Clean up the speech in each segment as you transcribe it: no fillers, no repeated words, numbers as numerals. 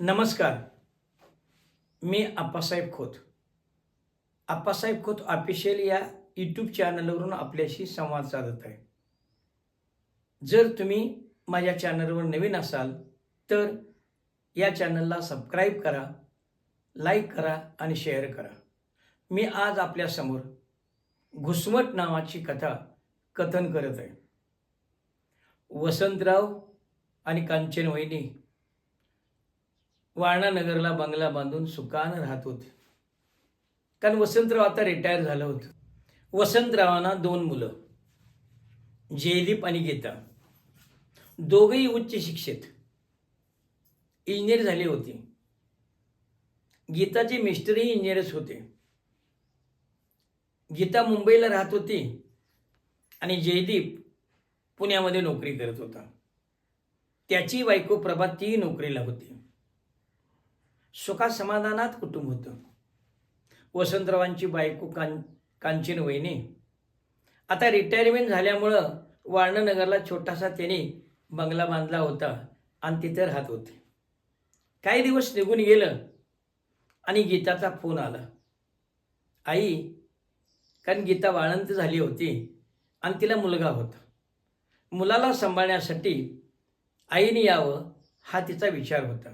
नमस्कार. मी आप्पासाहेब खोत. आप्पासाहेब खोत ऑफिशियल या यूट्यूब चॅनलवरून आपल्याशी संवाद साधत आहे. जर तुम्ही माझ्या चॅनलवर नवीन असाल तर या चॅनलला सबस्क्राईब करा, लाईक करा आणि शेअर करा. मी आज आपल्यासमोर घुसमट नावाची कथा कथन करत आहे. वसंतराव आणि कांचन वहिनी वारणा नगरला बंगला बांधून सुखानं राहत होते. कारण वसंतराव आता रिटायर झालं होतं. वसंतरावांना 2 मुलं, जयदीप आणि गीता. दोघेही उच्च शिक्षित इंजिनियर झाले होते. गीताचे मिस्टरही इंजिनियरच होते. गीता मुंबईला राहत होती आणि जयदीप पुण्यामध्ये नोकरी करत होता. त्याची बायको प्रभा ती नोकरीला होती. सुखा समाधानात कुटुंब होतं. वसंतरावांची बायको कांचन वहिनी आता रिटायरमेंट झाल्यामुळं वारणा नगरला छोटासा त्याने बंगला बांधला होता आणि तिथे राहत होते. काही दिवस निघून गेलं आणि गीताचा फोन आला. आई, कारण गीता वाळंत झाली होती आणि तिला मुलगा होता. मुलाला सांभाळण्यासाठी आईने यावं हा तिचा विचार होता.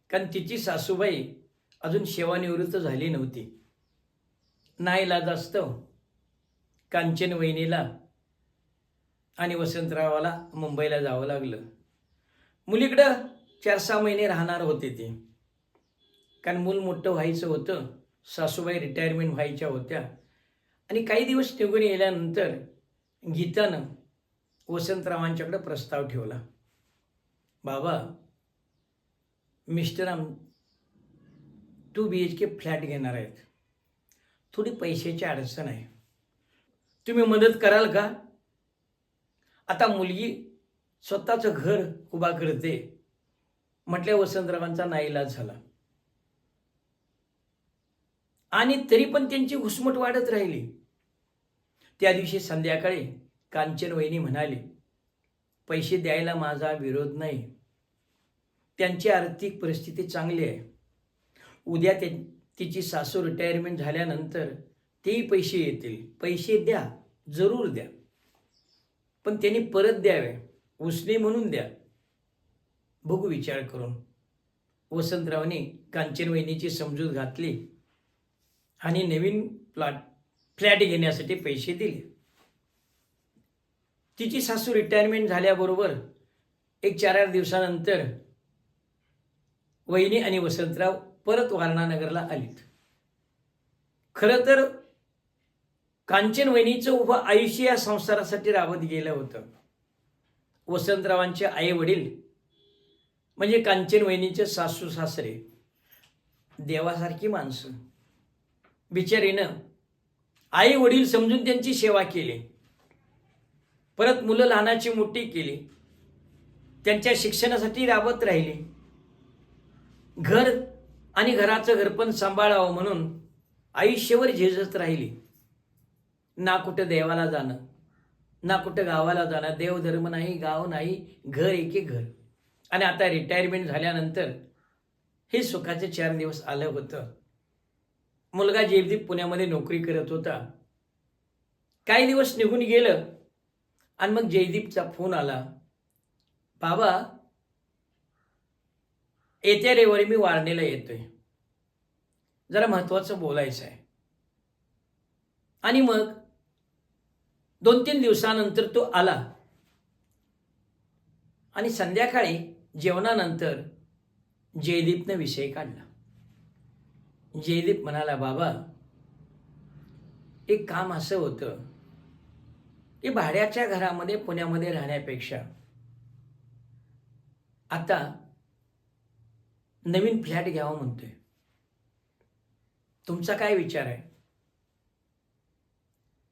कारण तिची सासूबाई अजून सेवानिवृत्त झाली नव्हती. नाईलाजास्तव कांचन वहिनीला आणि वसंतरावाला मुंबईला जावं लागलं. मुलीकडं 4-6 महिने राहणार होते ते. कारण मूल मोठं व्हायचं होतं. सासूबाई रिटायरमेंट व्हायच्या होत्या. आणि काही दिवस निघून गेल्यानंतर गीतानं वसंतरावांच्याकडे प्रस्ताव ठेवला. बाबा, मिस्टर 2 BHK फ्लॅट घेणार आहेत. थोडी पैशाची अडचण आहे. तुम्ही मदत कराल का? आता मुलगी स्वतःचं घर उभा करते म्हटल्या वसंतरावांचा नाईलाज झाला. आणि तरी पण त्यांची घुसमट वाढत राहिली. त्या दिवशी संध्याकाळी कांचन वहिनी म्हणाली, पैसे द्यायला माझा विरोध नाही. त्यांची आर्थिक परिस्थिती चांगली आहे. उद्या तिची सासू रिटायरमेंट झाल्यानंतर तेही पैसे येतील. पैसे द्या, जरूर द्या, पण त्यांनी परत द्यावे. उसने म्हणून द्या. बघू विचार करून. वसंतरावने कांचन वहिनीची समजूत घातली आणि नवीन फ्लॅट घेण्यासाठी पैसे दिले. तिची सासू रिटायरमेंट झाल्याबरोबर 4-8 दिवसानंतर वहिनी आणि वसंतराव परत वारणा नगरला आलीत. खरं तर कांचन वहिनीचं उभं आयुष्य या संसारासाठी राबत गेलं होतं. वसंतरावांचे आई वडील म्हणजे कांचन वहिनीचे सासू सासरे देवासारखी माणसं. बिचारीनं आई वडील समजून त्यांची सेवा केली. परत मुलं लहानाची मोठी केली. त्यांच्या शिक्षणासाठी राबत राहिली. घर आणि घराचं घरपण सांभाळावं म्हणून आयुष्यभर झेजत राहिली. ना कुठं देवाला जाणं, ना कुठं गावाला जाणं. देवधर्म नाही, गाव नाही, घर एके घर. आणि आता रिटायरमेंट झाल्यानंतर हे सुखाचे 4 दिवस आलं होतं. मुलगा जयदीप पुण्यामध्ये नोकरी करत होता. काही दिवस निघून गेलं आणि मग जयदीपचा फोन आला. बाबा, येत्या रविवारी मी वारणेला येतोय. जरा महत्वाचं बोलायचं आहे. आणि मग 2-3 दिवसानंतर तो आला आणि संध्याकाळी जेवणानंतर जयदीपने विषय काढला. जयदीप म्हणाला, बाबा, एक काम असं होतं की भाड्याच्या घरामध्ये पुण्यामध्ये राहण्यापेक्षा आता नवीन फ्लॅट घ्यावं म्हणतोय. तुमचा काय विचार आहे?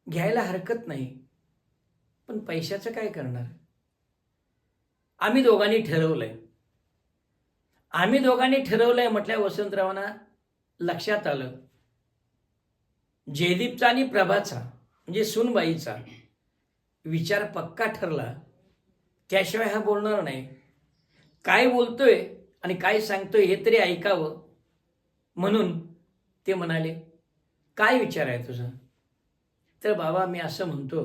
घ्यायला हरकत नाही, पण पैशाचं काय करणार? आम्ही दोघांनी ठरवलंय म्हटल्या वसंतरावांना लक्षात आलं. जयदीपचा आणि प्रभाचा म्हणजे सुनबाईचा विचार पक्का ठरला. त्याशिवाय हा बोलणार नाही. काय बोलतोय आणि काय सांगतोय हे तरी ऐकावं म्हणून ते म्हणाले, काय विचार आहे तुझा? तर बाबा मी असं म्हणतो,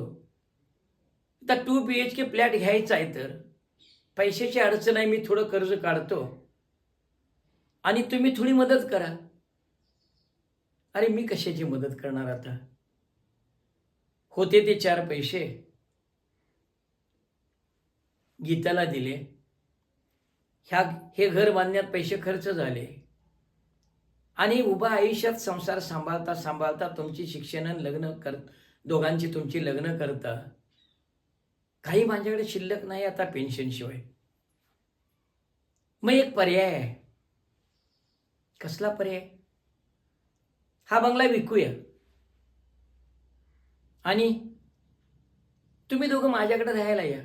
आता 2 BHK फ्लॅट घ्यायचा आहे, तर पैशाची अडचण आहे, मी थोडं कर्ज काढतो आणि तुम्ही थोडी मदत करा. अरे मी कशाची मदत करणार आता? होते ते 4 पैसे गीताला दिले, हे घर बांधण्यात पैसे खर्च झाले आणि उभा आयुष्यात संसार सांभाळता सांभाळता तुमची शिक्षण लग्न दोघांची तुमची लग्न करता काही माझ्याकडे शिल्लक नाही आता पेन्शनशिवाय. मग एक पर्याय आहे. कसला पर्याय? हा बंगला विकूया आणि तुम्ही दोघं माझ्याकडे राहायला या.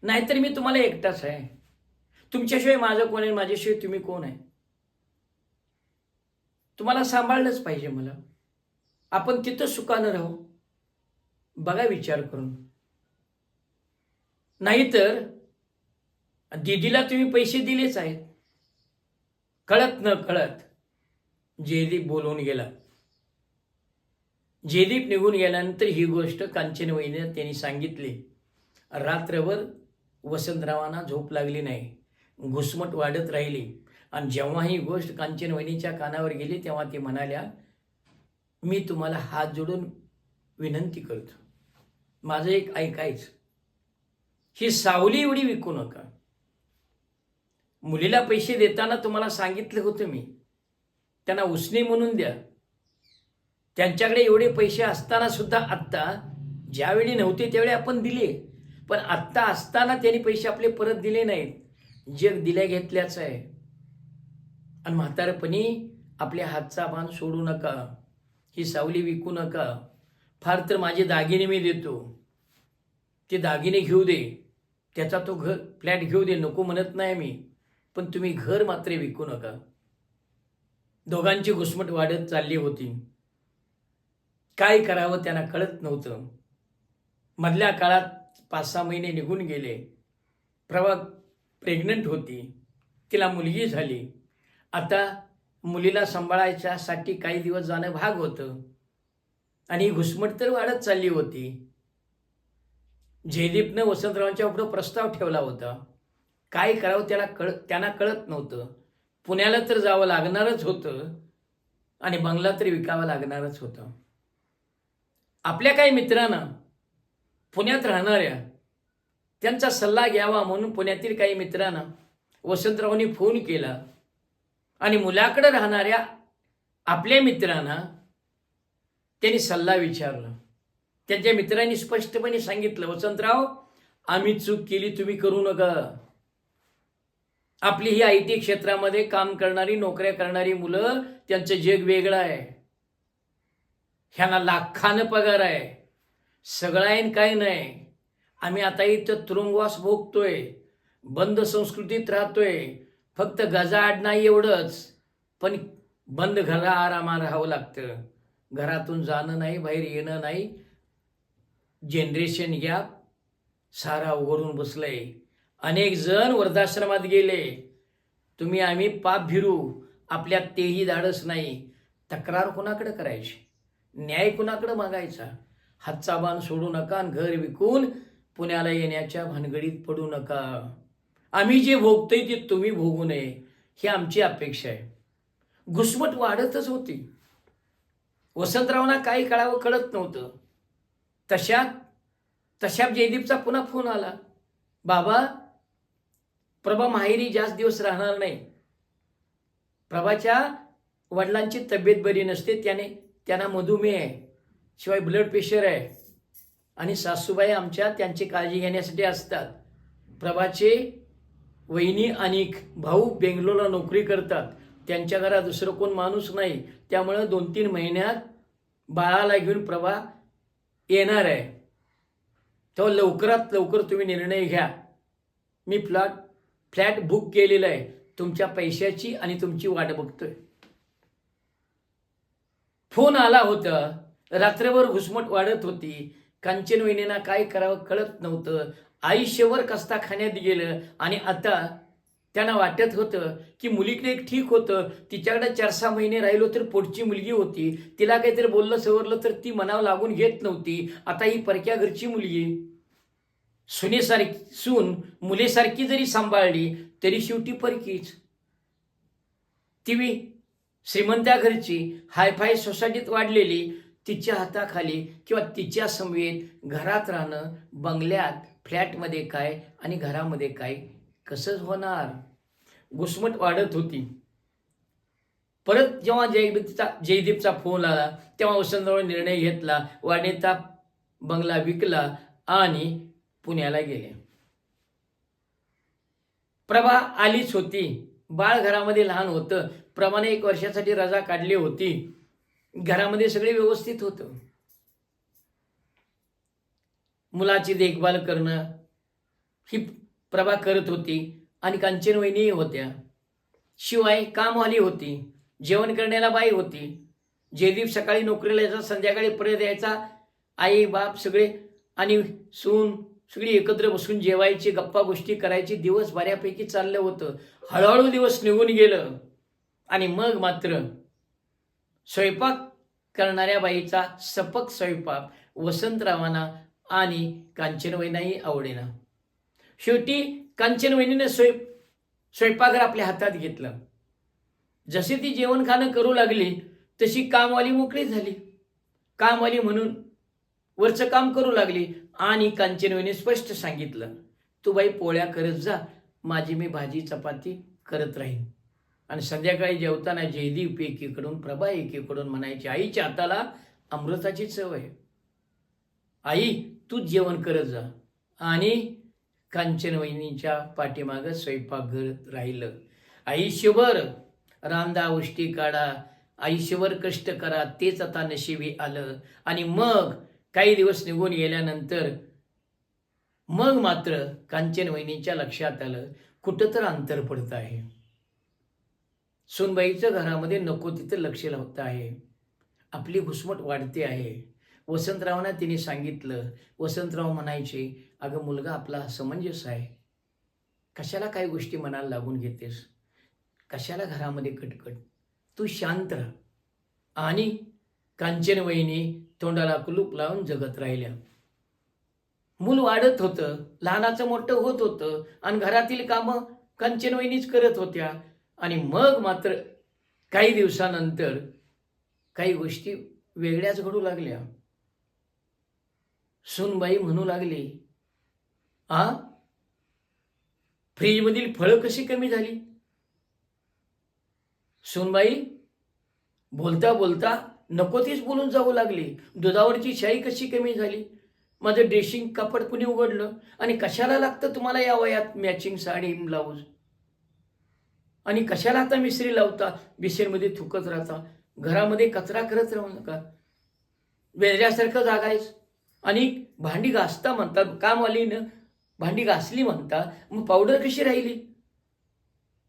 नाहीतर मी तुम्हाला एकटाच आहे. तुमच्याशिवाय माझं कोण आहे, माझ्याशिवाय तुम्ही कोण आहे? तुम्हाला सांभाळलंच पाहिजे मला. आपण तिथं सुखानं राहू. बघा विचार करून. नाहीतर दीदीला तुम्ही पैसे दिलेच आहेत. कळत न कळत जयदीप बोलवून गेला. जयदीप निघून गेल्यानंतर ही गोष्ट कांचनवहिनीने त्यांनी सांगितली. रात्रभर वसंतरावांना झोप लागली नाही. घुसमट वाढत राहिली आणि जेव्हा ही गोष्ट कांचनवहिनीच्या कानावर गेली तेव्हा ती म्हणाल्या, मी तुम्हाला हात जोडून विनंती करतो, माझं एक ऐकायचं. ही सावली एवढी विकू नका. मुलीला पैसे देताना तुम्हाला सांगितलं होतं मी, त्यांना उसने म्हणून द्या. त्यांच्याकडे एवढे पैसे असताना सुद्धा आत्ता ज्यावेळी नव्हते त्यावेळी आपण दिले, पण आत्ता असताना त्यांनी पैसे आपले परत दिले नाहीत. जग दिल्या घेतल्याचं आहे. आणि म्हातारपणी आपल्या हातचा बाण सोडू नका. ही सावली विकू नका. फार तर माझे दागिने मी देतो, ते दागिने घेऊ दे, त्याचा तो फ्लॅट घेऊ दे, नको म्हणत नाही मी, पण तुम्ही घर मात्र विकू नका. दोघांची घुसमट वाढत चालली होती. काय करावं त्यांना कळत नव्हतं. मधल्या काळात 5-6 महिने निघून गेले. प्रभा प्रेग्नंट होती, तिला मुलगी झाली. आता मुलीला सांभाळायच्यासाठी काही दिवस जाणं भाग होतं आणि घुसमट तर वाढत चालली होती. जयदीपनं वसंतरावांच्या पुढे प्रस्ताव ठेवला होता. काय करावं त्यांना कळत नव्हतं. पुण्याला तर जावं लागणारच होतं आणि बंगला तर विकावा लागणारच होता. आपल्या काही मित्रांना पुण्यात राहणाऱ्या त्यांचा सल्ला घ्यावा म्हणून पुण्यातील काही मित्रांना वसंतरावांनी फोन केला आणि मुलाकडे राहणाऱ्या आपल्या मित्रांना त्यांनी सल्ला विचारला. त्यांच्या मित्रांनी स्पष्टपणे सांगितलं, वसंतराव आम्ही चूक केली, तुम्ही करू नका. आपली ही IT क्षेत्रामध्ये काम करणारी नोकऱ्या करणारी मुलं, त्यांचं जग वेगळं आहे. ह्यांना लाखानं पगार आहे. सगळं आहे काय नाही. आम्ही आता इथं तुरुंगवास भोगतोय, बंद संस्कृतीत राहतोय. फक्त गजाआड नाही एवढंच, पण बंद घरा आरामात राहावं लागतं. घरातून जाणं नाही, बाहेर येणं नाही. जनरेशन गॅप सारा उघडून बसलंय. अनेक जण वृद्धाश्रमात गेले. तुम्ही आम्ही पाप भिरू, आपल्यात तेही धाडस नाही. तक्रार कुणाकडे करायची, न्याय कुणाकडे मागायचा? हातचा बाण सोडू नका आणि घर विकून पुण्याला येण्याच्या भानगडीत पडू नका. आम्ही जे भोगतोय ते तुम्ही भोगू नये, ही आमची अपेक्षा आहे. घुसमट वाढतच होती. वसंतरावांना काही कळावं कळत नव्हतं. तशात जयदीपचा पुन्हा फोन आला, बाबा प्रभा माहेरी जास्त दिवस राहणार नाही. प्रभाच्या वडिलांची तब्येत बरी नसते, त्यांना मधुमेह आहे, शिवाय ब्लड प्रेशर आहे आणि सासूबाई आमच्या त्यांची काळजी घेण्यासाठी असतात. प्रभाचे वहिनी आणि भाऊ बेंगलोरला नोकरी करतात. त्यांच्या घरात दुसरं कोण माणूस नाही. त्यामुळं 2-3 महिन्यात बाळाला घेऊन प्रभा येणार आहे. तेव्हा लवकरात लवकर तुम्ही निर्णय घ्या. मी फ्लॅट बुक केलेला आहे. तुमच्या पैशाची आणि तुमची वाट बघतोय. फोन आला होता. रात्रभर घुसमट वाढत होती. कांचनवहिनींना काय करावं कळत नव्हतं. आयुष्यभर कस्ता खाण्यात गेलं आणि आता त्यांना वाटत होतं की मुलीकडे एक ठीक होतं, तिच्याकडे 4-6 महिने राहिलो तर पुढची मुलगी होती, तिला काहीतरी बोललं सवरलं तर ती मनावर लागून घेत नव्हती. आता ही परक्या घरची मुलगी, सुनेसारखी सून मुलीसारखी जरी सांभाळली तरी शेवटी परकीच. ती श्रीमंत्या घरची, हायफाय सोसायटीत वाढलेली, तिच्या हाताखाली किंवा तिच्या समवेत घरात राहणं, बंगल्यात फ्लॅटमध्ये काय आणि घरामध्ये काय कसं होणार. घुसमट वाढत होती. परत जेव्हा जयदीपचा फोन आला तेव्हा वसंतराव निर्णय घेतला, वाढीचा बंगला विकला आणि पुण्याला गेले. प्रभा आलीच होती, बाळ घरामध्ये लहान होतं, प्रभाने 1 वर्षासाठी रजा काढली होती, घरामध्ये सगळे व्यवस्थित होतं. मुलाची देखभाल करणं ही प्रभा करत होती आणि कांचनवहिनी होत्या. शिवाय कामवाली होती, जेवण करण्याला बाई होती. जयदीप सकाळी नोकरीला यायचा, संध्याकाळी परत यायचा. आई बाप सगळे आणि सून सगळी एकत्र बसून जेवायची, गप्पा गोष्टी करायची. दिवस बऱ्यापैकी चाललं होतं. हळूहळू दिवस निघून गेलं आणि मग मात्र स्वयंपाक करणाऱ्या बाईचा सपक स्वयंपाक वसंतरावांना आणि कांचनवहिनीही आवडेना. शेवटी कांचनवहिनीने स्वयंपाकघर आपल्या हातात घेतलं. जशी ती जेवण खाणं करू लागली तशी कामवाली मोकळी झाली. कामवाली म्हणून वरचं काम करू लागली आणि कांचनवहिनी स्पष्ट सांगितलं, तू बाई पोळ्या करत जा, माझी मी भाजी चपाती करत राहीन. आणि संध्याकाळी जेवताना जयदीप एकीकडून, प्रभा एकीकडून म्हणायची, आईच्या हाताला अमृताची चव आहे, आई तूच जेवण करत जा. आणि कांचनवहिनीच्या पाठीमागं स्वयंपाकघर राहिलं. आयुष्यभर रांदा उष्टी काढा, आयुष्यभर कष्ट करा, तेच आता नशिबी आलं. आणि मग काही दिवस निघून गेल्यानंतर मग मात्र कांचनवहिनीच्या लक्षात आलं, कुठं तर अंतर पडत आहे. सूनबाईचं घरामध्ये नको तिथं लक्ष लावत आहे, आपली घुसमट वाढते आहे. वसंतरावांना तिने सांगितलं. वसंतराव म्हणायचे, अगं मुलगा आपला समंजस आहे, कशाला काही गोष्टी मनाला लागून घेतेस, कशाला घरामध्ये कटकट, तू शांत राहा. आणि कांचनवहिनी तोंडाला कुलूप लावून जगत राहिल्या. मूल वाढत होतं, लहानाचं मोठं होत होतं आणि घरातील कामं कांचनवहिनीच करत होत्या. आणि मग मात्र काही दिवसानंतर काही गोष्टी वेगळ्याच घडू लागल्या. सूनबाई म्हणू लागली, फ्रीजमधील फळं कशी कमी झाली. सूनबाई बोलता बोलता नको तीच बोलून जाऊ लागली. दुधावरची शाई कशी कमी झाली. माझं ड्रेसिंग कापड कुणी उघडलं आणि कशाला लागतं तुम्हाला या वयात मॅचिंग साडी ब्लाऊज, आणि कशाला आता मिसरी लावता, बिसेमध्ये थुकत राहता, घरामध्ये कचरा करत राहू नका, वेगळ्यासारखं जागायच. आणि भांडी घासता म्हणतात, कामवालीनं भांडी घासली म्हणता, मग पावडर कशी राहिली.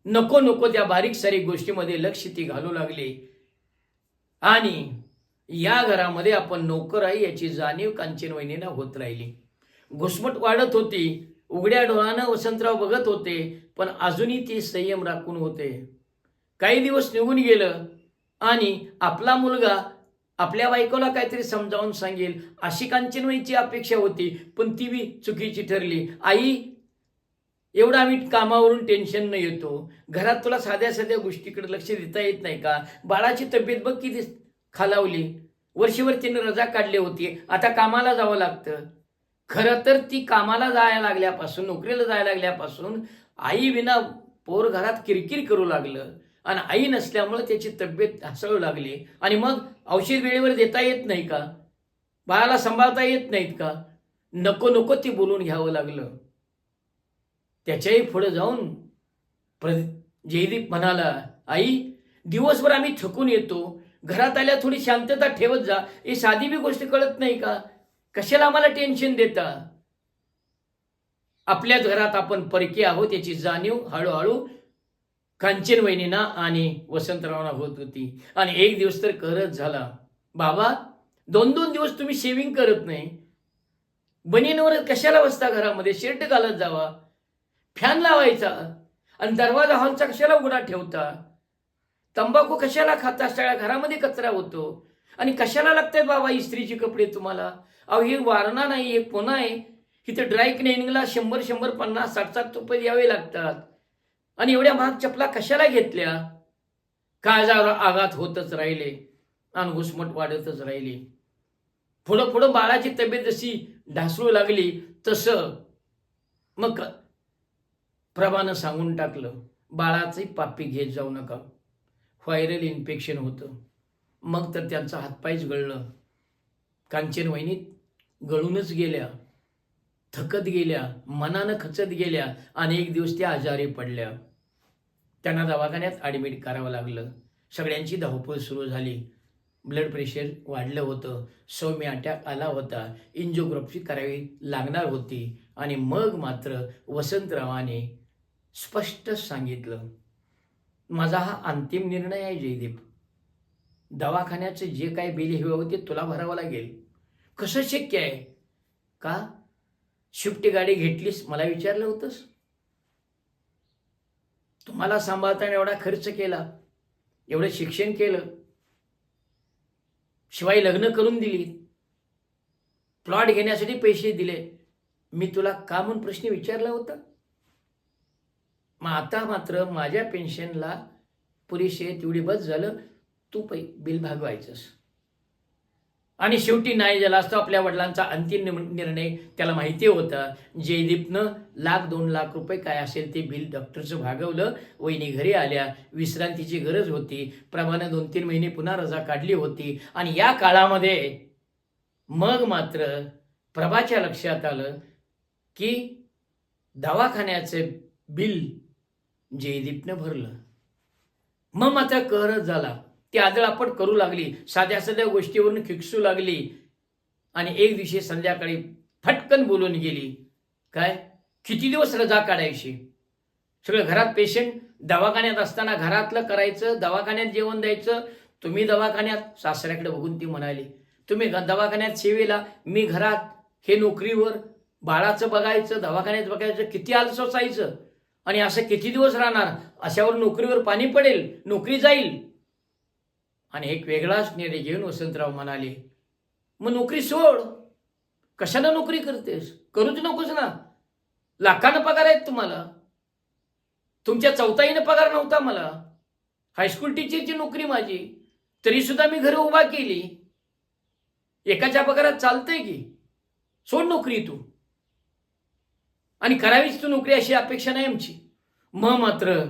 नको नको त्या बारीक सारीक गोष्टीमध्ये लक्ष ती घालू लागली. आणि या घरामध्ये आपण नोकर आहे याची जाणीव कांचनवहिनीला होत राहिली. घुसमट वाढत होती. उघड्या डोळ्यानं वसंतराव बघत होते, पण अजूनही ते संयम राखून होते. काही दिवस निघून गेलं आणि आपला मुलगा आपल्या बायकोला काहीतरी समजावून सांगेल अशी कांचनवहिनीची अपेक्षा होती, पण ती बी चुकीची ठरली. आई एवढा आम्ही कामावरून टेन्शन न येतो, घरात तुला साध्या साध्या गोष्टीकडे लक्ष देता येत नाही का. बाळाची तब्येत बघ किती खालावली, वर्षभर तिने रजा काढली होती, आता कामाला जावं लागतं. खरं तर ती कामाला जायला लागल्यापासून, नोकरीला जायला लागल्यापासून आई विना पोर घरात किरकिर करू लागलं आणि आई नसल्यामुळे त्याची तब्येत ढासळू लागली. आणि मग औषध वेळेवर देता येत नाही का, बाळाला सांभाळता येत नाहीत का, नको नको ती बोलून घ्यावं लागलं. त्याच्याही पुढे जाऊन जयदीप म्हणाला, आई दिवसभर आम्ही थकून येतो, घरात आल्या थोडी शांतता ठेवत जा, ही साधी बी गोष्ट कळत नाही का, कशाला आम्हाला टेन्शन देता. आपल्याच घरात आपण परके आहोत याची जाणीव हळूहळू कांचनवहिनींना आणि वसंतरावांना होत होती. आणि एक दिवस तर करत झाला, बाबा 2-2 दिवस तुम्ही शेविंग करत नाही, बनींवर कशाला बसता, घरामध्ये शर्ट घालत जावा, फॅन लावायचा. आणि दरवाजा हॉलचा कशाला उघडा ठेवता? तंबाखू कशाला खाता? सगळ्या घरामध्ये कचरा होतो. आणि कशाला लागतात बाबा इस्त्रीचे कपडे तुम्हाला? अहो हे वारणा नाही, हे पुणा आहे. इथं ड्राय क्लिनिंगला 100, 100, 50, 60 रुपये द्यावे लागतात. आणि एवढ्या महाग चपला कशाला घेतल्या? काळजावर आघात होतच राहिले आणि घुसमट वाढतच राहिली. पुढं पुढं बाळाची तब्येत जशी ढासळू लागली तसं मग प्रभानं सांगून टाकलं, बाळाची पापी घेत जाऊ नका, व्हायरल इन्फेक्शन होतं. मग तर त्यांचा हातपायच गळलं. कांचन वहिनी गळूनच गेल्या, थकत गेल्या, मनानं खचत गेल्या आणि एक दिवस त्या आजारी पडल्या. त्यांना दवाखान्यात ॲडमिट करावं लागलं. सगळ्यांची धावपळ सुरू झाली. ब्लड प्रेशर वाढलं होतं, सौम्य अटॅक आला होता, एन्जिओग्राफी करावी लागणार होती. आणि मग मात्र वसंतरावाने स्पष्ट सांगितलं, माझा हा अंतिम निर्णय आहे जयदीप. दवाखान्याचं जे काय बिल हवे होते तुला भरावं लागेल. कसं शक्य आहे? का शिफ्ट गाडी घेतलीस मला विचारलं होतंस? तुम्हाला सांभाळताना एवढा खर्च केला, एवढं शिक्षण केलं, शिवाय लग्न करून दिली, प्लॉट घेण्यासाठी पैसे दिले, मी तुला का म्हणून प्रश्न विचारला होता? मग आता मात्र माझ्या पेन्शनला पुरेसे तेवढी बस झालं, तू बिल भागवायचंस. आणि शेवटी नाही झाला असतो. आपल्या वडिलांचा अंतिम निर्णय त्याला माहिती होता. जयदीपनं 1,00,000-2,00,000 रुपये काय असेल ते बिल डॉक्टरचं भागवलं. वहिनी घरी आल्या. विश्रांतीची गरज होती. प्रभानं 2-3 महिने पुन्हा रजा काढली होती. आणि या काळामध्ये मग मात्र प्रभाच्या लक्षात आलं की दवाखान्याचं बिल जयदीपनं भरलं. मग मात्र कहरच झाला. ती आदळआपट करू लागली, साध्या साध्या गोष्टीवरून खिकसू लागली. आणि एक दिवशी संध्याकाळी फटकन बोलून गेली, काय किती दिवस रजा काढायची? सगळं घरात पेशंट, दवाखान्यात असताना घरातलं करायचं, दवाखान्यात जेवण द्यायचं. तुम्ही दवाखान्यात, सासऱ्याकडे बघून ती म्हणाली, तुम्ही दवाखान्यात सेवेला, मी घरात, हे नोकरीवर, बाळाचं बघायचं, दवाखान्यात बघायचं, किती आलसोसायचं. आणि असं किती दिवस राहणार? अशावर नोकरीवर पाणी पडेल, नोकरी जाईल. आणि एक वेगळाच निर्णय घेऊन वसंतराव म्हणाले, मग नोकरी सोड. कशाला नोकरी करतेस? करूच नकोस ना. लाखानं पगार आहेत तुम्हाला. तुमच्या चौथाईनं पगार नव्हता मला. हायस्कूल टीचरची नोकरी माझी, तरी सुद्धा मी घरं उभा केली. एकाच्या पगारात चालतंय की? सोड नोकरी तू. आणि करावीच तू नोकरी अशी अपेक्षा नाही आमची. मग मात्र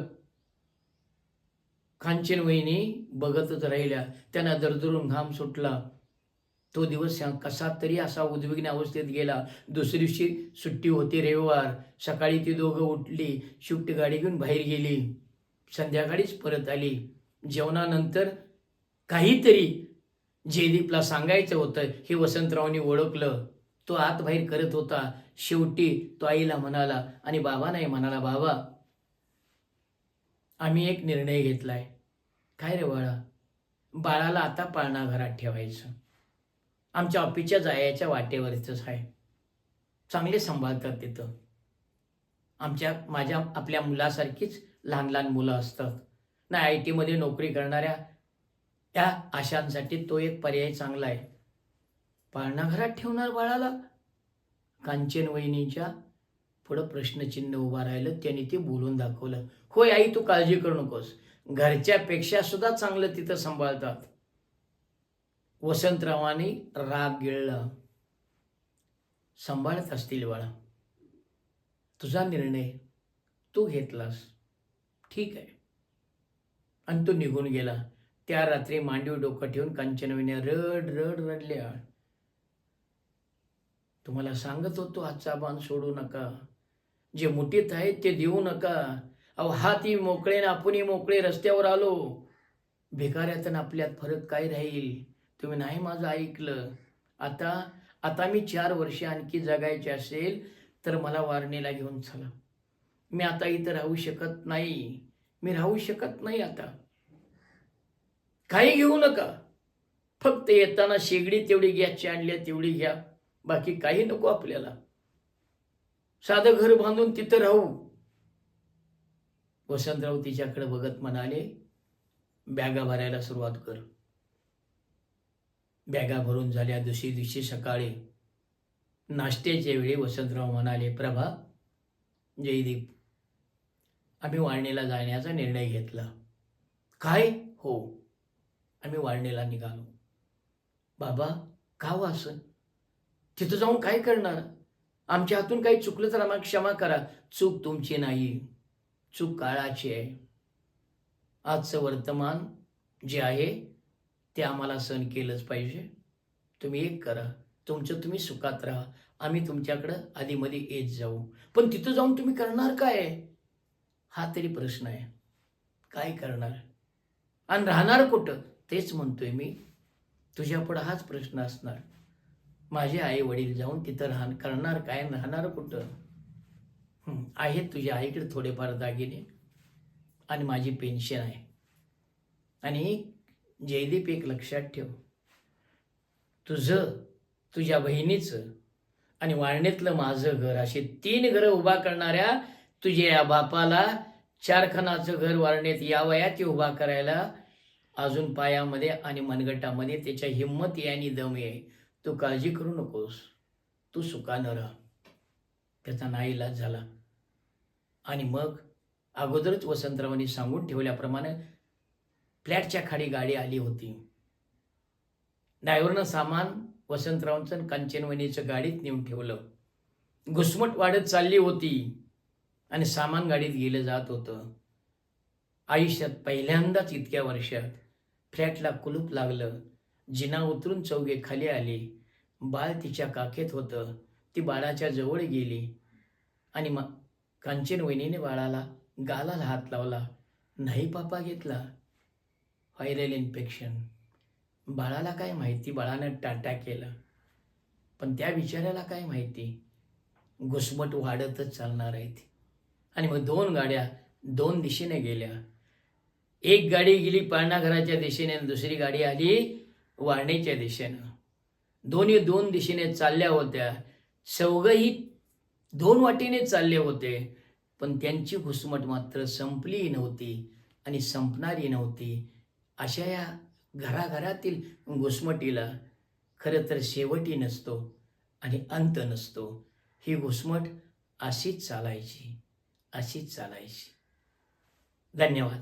कांचन वहिनी बघतच राहिल्या. त्यांना दरदरून घाम सुटला. तो दिवस कसा तरी असा उद्विग्न अवस्थेत गेला. दुसऱ्या दिवशी सुट्टी होती, रविवार. सकाळी ती दोघं उठली, शिफ्ट गाडी घेऊन बाहेर गेली. संध्याकाळीच परत आली. जेवणानंतर काहीतरी जयदीपला सांगायचं होतं हे वसंतरावनी ओळखलं. तो आत बाहेर करत होता. शेवटी तो आईला म्हणाला आणि बाबा नाही म्हणाला, बाबा आम्ही एक निर्णय घेतलाय. काय रे बाळा? बाळाला आता पाळणा घरात ठेवायचं. आमच्या ऑफिसच्या जायच्या वाटेवरच आहे. चांगले सांभाळतात तिथं. आपल्या मुलासारखीच लहान लहान मुलं असतात ना. IT मध्ये नोकरी करणाऱ्या त्या आशांसाठी तो एक पर्याय चांगला आहे. पाळणा घरात ठेवणार बाळाला? कांचन वहिनीच्या पुढं प्रश्नचिन्ह उभा राहिलं. त्यांनी ते बोलून दाखवलं. होय आई, तू काळजी करू नकोस, घरच्यापेक्षा सुद्धा चांगलं तिथं सांभाळतात. वसंतरावांनी राग गिळला. सांभाळत असतील बाळा, तुझा निर्णय तू घेतलास, ठीक आहे. आणि तो निघून गेला. त्या रात्री मांडीवर डोकं ठेवून कांचनवहिनी रड रड रडल्या. तुम्हाला सांगत होतो हातचा बाण सोडू नका, जे मुठीत आहे ते देऊ नका. अहो हाती मोकळे ना आपणही मोकळे रस्त्यावर आलो. भिकाऱ्यात आणि आपल्यात फरक काय राहील? तुम्ही नाही माझं ऐकलं. आता मी 4 वर्षे आणखी जगायचे असेल तर मला वारणेला घेऊन चला. मी आता इथं राहू शकत नाही. मी राहू शकत नाही आता. काही घेऊ नका, फक्त येताना शेगडी तेवढी गॅसची आणल्या तेवढी घ्या, बाकी काही नको आपल्याला. साधं घर बांधून तिथं राहू. वसंतराव तिच्याकडे बघत म्हणाले, बॅगा भरायला सुरुवात कर. बॅगा भरून झाल्या. दुसरी दिवशी सकाळी नाश्त्याच्या वेळी वसंतराव म्हणाले, प्रभा, जयदीप, आम्ही वाळणीला जाण्याचा निर्णय घेतला. काय? हो, आम्ही वाळणीला निघालो. बाबा, का हो असं? तिथं जाऊन काय करणार? आमच्या हातून काही चुकलं तर आम्हाला क्षमा करा. चूक तुमची नाही, चूक काळाची आहे. आजचं वर्तमान जे आहे ते आम्हाला सहन केलंच पाहिजे. तुम्ही एक करा, तुमचं तुम्ही सुखात राहा, आम्ही तुमच्याकडं आधीमध्ये येत जाऊ. पण तिथं जाऊन तुम्ही करणार काय? हा तरी प्रश्न आहे. काय करणार आणि राहणार कुठं? तेच म्हणतोय मी, तुझ्यापुढं हाच प्रश्न असणार. माझे आई वडील जाऊन तिथं करणार काय, राहणार कुठं? आहेत तुझ्या आईकडे थोडेफार दागिने आणि माझी पेन्शन आहे. आणि जयदीप, एक लक्षात ठेव, तुझं, तुझ्या बहिणीचं आणि वाळणीतलं माझं घर, असे 3 घरं उभा करणाऱ्या तुझ्या या बापाला 4 खणाचं घर वाळणीत या वयात उभा करायला अजून पायामध्ये आणि मनगटामध्ये त्याच्या हिंमत आहे आणि दम आहे. तू काळजी करू नकोस, तू सुखानं राहा. त्याचा नाईलाज झाला. आणि मग अगोदरच वसंतरावांनी सांगून ठेवल्याप्रमाणे फ्लॅटच्या खाली गाडी आली होती. ड्रायव्हरनं सामान वसंतरावांचं कांचनवणीचं गाडीत नेऊन ठेवलं. घुसमट वाढत चालली होती आणि सामान गाडीत गेलं जात होतं. आयुष्यात पहिल्यांदाच इतक्या वर्षात फ्लॅटला कुलूप लागलं. जिना उतरून चौघे खाली आले. बाळ तिच्या काखेत होतं. ती बाळाच्या जवळ गेली आणि कांचनवहिनीने बाळाला गालाला हात लावला. नाही पापा घेतला. Viral infection. बाळाला काय माहिती, बाळानं टाटा केलं. पण त्या बिचाऱ्याला काय माहिती, घुसमट वाढतच चालणार आहे ती. आणि मग 2 गाड्या 2 दिशेने गेल्या. एक गाडी गेली पाळणाघराच्या दिशेने आणि दुसरी गाडी आली वाळणीच्या दिशेनं. दोन्ही 2 दिशेने चालल्या होत्या. चौघही 2 वाटेने चालले होते. पण त्यांची घुसमट मात्र संपली नव्हती आणि संपणारी नव्हती. अशा या घराघरातील घुसमटीला खरं तर शेवटी नसतो आणि अंत नसतो. ही घुसमट अशीच चालायची, अशीच चालायची. धन्यवाद.